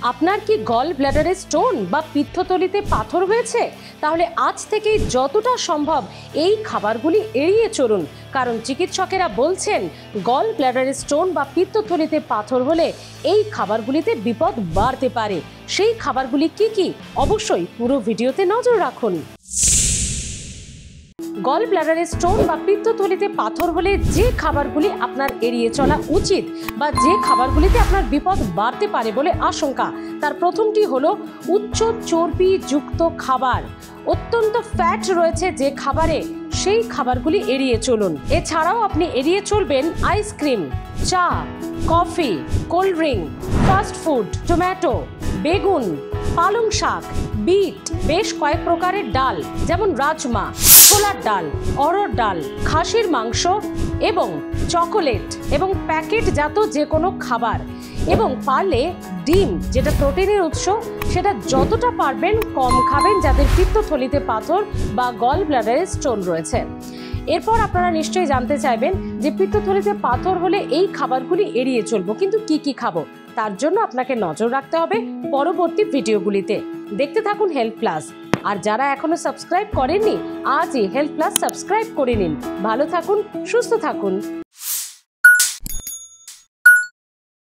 আপনার কি গল ব্ল্যাডারে স্টোন বা পিত্তথলিতে পাথর হয়েছে? তাহলে আজ থেকেই যতটা সম্ভব এই খাবারগুলি এড়িয়ে চলুন, কারণ চিকিৎসকেরা বলছেন গল ব্ল্যাডারে স্টোন বা পিত্তথলিতে পাথর হলে এই খাবারগুলিতে বিপদ বাড়তে পারে। সেই খাবারগুলি কি কি? অবশ্যই পুরো ভিডিওতে নজর রাখুন। গল ব্ল্যাডারে স্টোন বা পিত্তথলিতে পাথর হলে যে খাবারগুলি আপনার এড়িয়ে চলা উচিত বা যে খাবারগুলিতে আপনার বিপদ বাড়তে পারে বলে আশঙ্কা, তার প্রথমটি হলো উচ্চ চর্বিযুক্ত খাবার। অত্যন্ত ফ্যাট রয়েছে যে খাবারে, সেই খাবারগুলি এড়িয়ে চলুন। এছাড়াও আপনি এড়িয়ে চলবেন আইসক্রিম, চা, coffee, cold drink, fast food, tomato, বেগুন, পালং শাক, বিট, বেশ কয়েক প্রকারের ডাল যেমন রাজমা, ছোলার ডাল, অড়হর ডাল, খাসির মাংস এবং চকোলেট এবং প্যাকেটজাত যে কোনো খাবার, এবং পারলে ডিম, যেটা প্রোটিনের উৎস, সেটা যতটা পারবেন কম খাবেন যাদের পিত্তথলিতে পাথর বা গল ব্ল্যাডারে স্টোন রয়েছে। এরপর আপনারা নিশ্চয়ই জানতে চাইবেন যে পিত্তথলিতে পাথর হলে এই খাবারগুলি এড়িয়ে চলবো, কিন্তু কি কি খাবো? তার জন্য আপনাকে নজর রাখতে হবে পরবর্তী ভিডিওগুলিতে। দেখতে থাকুন হেলথ প্লাস। আর যারা এখনো সাবস্ক্রাইব করেননি, আজই হেলথ প্লাস সাবস্ক্রাইব করে নিন। ভালো থাকুন, সুস্থ থাকুন।